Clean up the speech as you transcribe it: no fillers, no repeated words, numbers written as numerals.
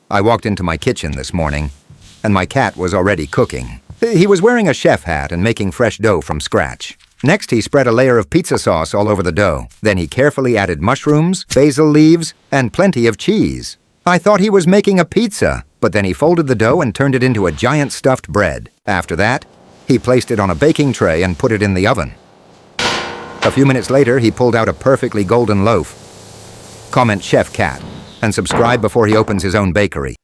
I walked into my kitchen this morning, and my cat was already cooking. He was wearing a chef hat and making fresh dough from scratch. Next, he spread a layer of pizza sauce all over the dough. Then he carefully added mushrooms, basil leaves, and plenty of cheese. I thought he was making a pizza, but then he folded the dough and turned it into a giant stuffed bread. After that, he placed it on a baking tray and put it in the oven. A few minutes later, he pulled out a perfectly golden loaf. Comment Chef Cat and subscribe before he opens his own bakery.